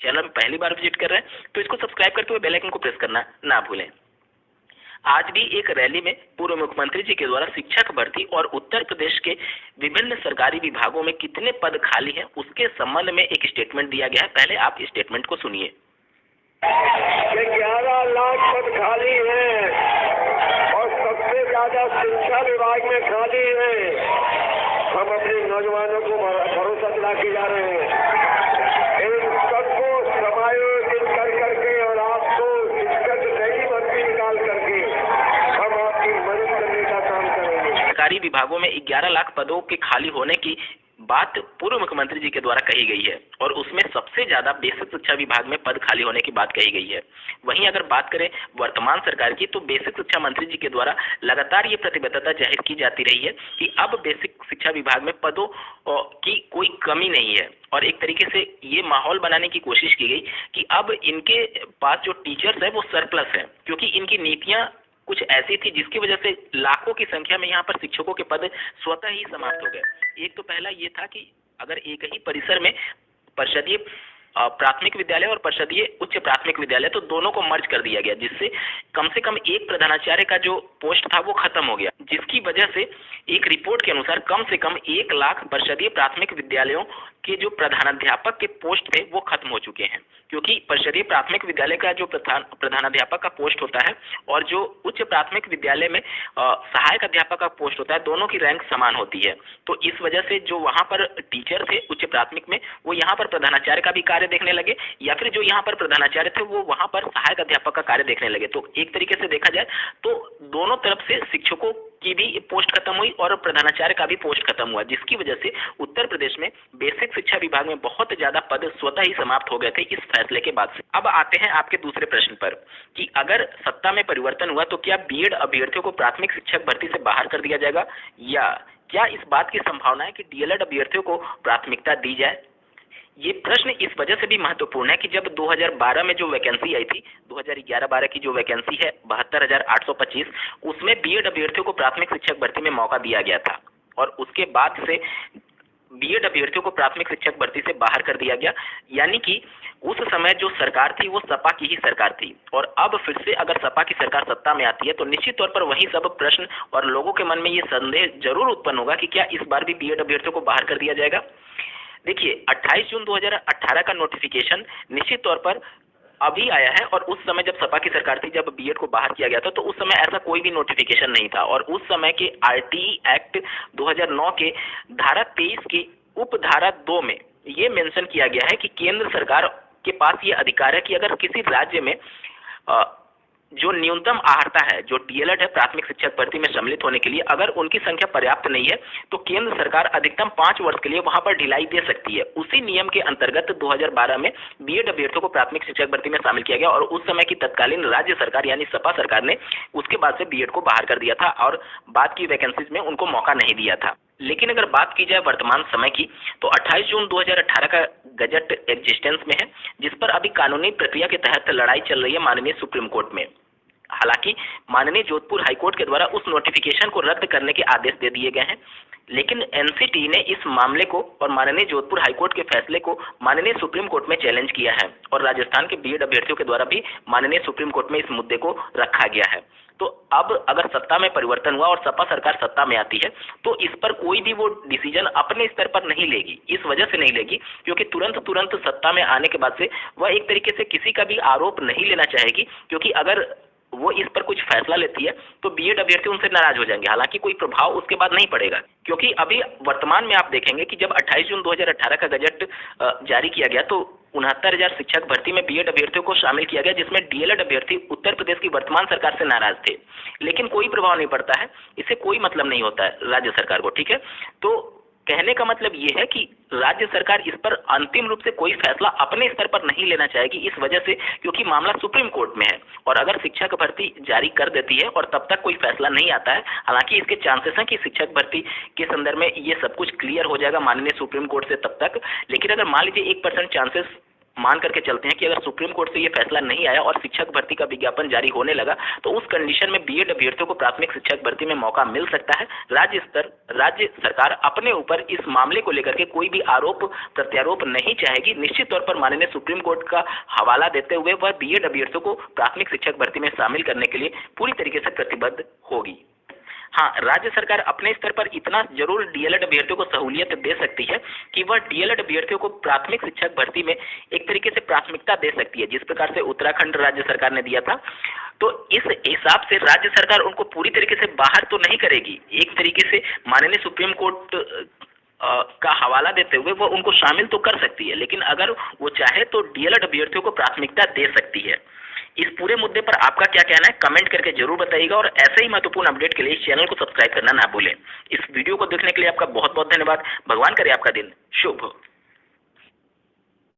Channel में पहली बार visit कर रहे हैं तो इसको सब्सक्राइब करते हुए बेल आइकन को प्रेस करना ना भूलें। आज भी एक रैली में पूर्व मुख्यमंत्री जी के द्वारा शिक्षक भर्ती और उत्तर प्रदेश के विभिन्न सरकारी विभागों में कितने पद खाली हैं उसके संबंध में एक स्टेटमेंट दिया गया है। पहले आप इस स्टेटमेंट को सुनिए। 11 लाख पद खाली हैं और सबसे ज्यादा शिक्षा विभाग में खाली है। हम अपने नौजवानों को भरोसा दिला के जा रहे हैं, इन सबको समायोजित कर करके और आपको शिक्षक नई भर्ती निकाल करके हम आपकी मदद करने का काम करेंगे। सरकारी विभागों में 11 लाख पदों के खाली होने की बात पूर्व मुख्यमंत्री जी के द्वारा कही गई है और उसमें सबसे ज्यादा बेसिक शिक्षा विभाग में पद खाली होने की बात कही गई है। वहीं अगर बात करें वर्तमान सरकार की तो बेसिक शिक्षा मंत्री जी के द्वारा लगातार ये प्रतिबद्धता जाहिर की जाती रही है कि अब बेसिक शिक्षा विभाग में पदों की कोई कमी नहीं है और एक तरीके से ये माहौल बनाने की कोशिश की गई कि अब इनके पास जो टीचर्स है वो सरप्लस है, क्योंकि इनकी नीतियां कुछ ऐसी थी जिसकी वजह से लाखों की संख्या में यहाँ पर शिक्षकों के पद स्वतः ही समाप्त हो गए। एक तो पहला ये था कि अगर एक ही परिसर में परिषदीय प्राथमिक विद्यालय और परिषदीय उच्च प्राथमिक विद्यालय तो दोनों को मर्ज कर दिया गया, जिससे कम से कम एक प्रधानाचार्य का जो पोस्ट था वो खत्म हो गया, जिसकी वजह से एक रिपोर्ट के अनुसार कम से कम 1 लाख परिषदीय प्राथमिक विद्यालयों के जो प्रधानाध्यापक के पोस्ट थे वो खत्म हो चुके हैं, क्योंकि परिषदीय प्राथमिक विद्यालय का जो प्रधानाध्यापक का पोस्ट होता है और जो उच्च प्राथमिक विद्यालय में सहायक अध्यापक का पोस्ट होता है, दोनों की रैंक समान होती है। तो इस वजह से जो वहाँ पर टीचर थे उच्च प्राथमिक में वो यहाँ पर प्रधानाचार्य का भी कार्य देखने लगे, या फिर जो यहाँ पर प्रधानाचार्य थे वो वहाँ पर सहायक अध्यापक का कार्य देखने लगे। तो एक तरीके से देखा जाए तो दोनों तरफ से शिक्षकों की भी पोस्ट खत्म हुई और प्रधानाचार्य का भी पोस्ट खत्म हुआ, जिसकी वजह से उत्तर प्रदेश में बेसिक शिक्षा विभाग में बहुत ज्यादा पद स्वतः ही समाप्त हो गए थे इस फैसले के बाद से। अब आते हैं आपके दूसरे प्रश्न पर कि अगर सत्ता में परिवर्तन हुआ तो क्या बीएड अभ्यर्थियों को प्राथमिक शिक्षक भर्ती से बाहर कर दिया जाएगा, या क्या इस बात की संभावना है कि डीएलएड अभ्यर्थियों को प्राथमिकता दी जाए। ये प्रश्न इस वजह से भी महत्वपूर्ण है कि जब 2012 में जो वैकेंसी आई थी, 2011-12 की जो वैकेंसी है 72,825, उसमें बीएड अभ्यर्थियों को प्राथमिक शिक्षक भर्ती में मौका दिया गया था और उसके बाद से बीएड अभ्यर्थियों को प्राथमिक शिक्षक भर्ती से बाहर कर दिया गया। यानी कि उस समय जो सरकार थी वो सपा की ही सरकार थी और अब फिर से अगर सपा की सरकार सत्ता में आती है तो निश्चित तौर पर वही सब प्रश्न और लोगों के मन में ये संदेह जरूर उत्पन्न होगा कि क्या इस बार भी बीएड अभ्यर्थियों को बाहर कर दिया जाएगा। देखिए 28 जून 2018 का नोटिफिकेशन निश्चित तौर पर अभी आया है और उस समय जब सपा की सरकार थी, जब बीएड को बाहर किया गया था, तो उस समय ऐसा कोई भी नोटिफिकेशन नहीं था और उस समय के आरटीई एक्ट 2009 के धारा 23 की उपधारा 2 में ये मेंशन किया गया है कि केंद्र सरकार के पास ये अधिकार है कि अगर किसी राज्य में जो न्यूनतम अर्हता है, जो डीएलएड है प्राथमिक शिक्षक भर्ती में सम्मिलित होने के लिए, अगर उनकी संख्या पर्याप्त नहीं है तो केंद्र सरकार अधिकतम 5 वर्ष के लिए वहां पर ढिलाई दे सकती है। उसी नियम के अंतर्गत 2012 में बीएड अभ्यर्थियों को प्राथमिक शिक्षक भर्ती में शामिल किया गया और उस समय की तत्कालीन राज्य सरकार यानी सपा सरकार ने उसके बाद से बीएड को बाहर कर दिया था और बाद की वैकेंसीज में उनको मौका नहीं दिया था। लेकिन अगर बात की जाए वर्तमान समय की तो 28 जून 2018 का गजट एग्जिस्टेंस में है, जिस पर अभी कानूनी प्रक्रिया के तहत लड़ाई चल रही है माननीय सुप्रीम कोर्ट में। हालांकि माननीय जोधपुर हाईकोर्ट के द्वारा उस नोटिफिकेशन को रद्द करने के आदेश दे दिए गए हैं, लेकिन एनसीटी ने इस मामले को और माननीय जोधपुर हाईकोर्ट के फैसले को माननीय सुप्रीम कोर्ट में चैलेंज किया है और राजस्थान के बीएड अभ्यर्थियों के द्वारा भी माननीय सुप्रीम कोर्ट में इस मुद्दे को रखा गया है। तो अब अगर सत्ता में परिवर्तन हुआ और सपा सरकार सत्ता में आती है तो इस पर कोई भी वो डिसीजन अपने स्तर पर नहीं लेगी। इस वजह से नहीं लेगी क्योंकि तुरंत सत्ता में आने के बाद से वह एक तरीके से किसी का भी आरोप नहीं लेना चाहेगी, क्योंकि अगर वो इस पर कुछ फैसला लेती है तो बीएड अभ्यर्थी उनसे नाराज हो जाएंगे। हालांकि कोई प्रभाव उसके बाद नहीं पड़ेगा, क्योंकि अभी वर्तमान में आप देखेंगे कि जब 28 जून 2018 का गजट जारी किया गया तो 69,000 शिक्षक भर्ती में बीएड अभ्यर्थियों को शामिल किया गया, जिसमें डीएलएड अभ्यर्थी उत्तर प्रदेश की वर्तमान सरकार से नाराज थे, लेकिन कोई प्रभाव नहीं पड़ता है, इससे कोई मतलब नहीं होता है राज्य सरकार को। ठीक है, तो कहने का मतलब ये है कि राज्य सरकार इस पर अंतिम रूप से कोई फैसला अपने स्तर पर नहीं लेना चाहेगी, इस वजह से क्योंकि मामला सुप्रीम कोर्ट में है और अगर शिक्षक भर्ती जारी कर देती है और तब तक कोई फैसला नहीं आता है, हालांकि इसके चांसेस हैं कि शिक्षक भर्ती के संदर्भ में ये सब कुछ क्लियर हो जाएगा माननीय सुप्रीम कोर्ट से तब तक, लेकिन अगर मान लीजिए 1% चांसेस मान करके चलते हैं कि अगर सुप्रीम कोर्ट से ये फैसला नहीं आया और शिक्षक भर्ती का विज्ञापन जारी होने लगा तो उस कंडीशन में बीएड अभ्यर्थियों को प्राथमिक शिक्षक भर्ती में मौका मिल सकता है। राज्य सरकार अपने ऊपर इस मामले को लेकर के कोई भी आरोप प्रत्यारोप नहीं चाहेगी। निश्चित तौर पर माननीय सुप्रीम कोर्ट का हवाला देते हुए वह बीएड अभ्यर्थियों को प्राथमिक शिक्षक भर्ती में शामिल करने के लिए पूरी तरीके से प्रतिबद्ध होगी। हाँ, राज्य सरकार अपने स्तर पर इतना जरूर डीएलएड अभ्यर्थियों को सहूलियत दे सकती है कि वह डीएलएड अभ्यर्थियों को प्राथमिक शिक्षक भर्ती में एक तरीके से प्राथमिकता दे सकती है, जिस प्रकार से उत्तराखंड राज्य सरकार ने दिया था। तो इस हिसाब से राज्य सरकार उनको पूरी तरीके से बाहर तो नहीं करेगी, एक तरीके से माननीय सुप्रीम कोर्ट का हवाला देते हुए वो उनको शामिल तो कर सकती है, लेकिन अगर वो चाहे तो डीएलएड अभ्यर्थियों को प्राथमिकता दे सकती है। इस पूरे मुद्दे पर आपका क्या कहना है कमेंट करके जरूर बताइएगा और ऐसे ही महत्वपूर्ण अपडेट के लिए इस चैनल को सब्सक्राइब करना ना भूलें। इस वीडियो को देखने के लिए आपका बहुत बहुत धन्यवाद। भगवान करे आपका दिन शुभ हो।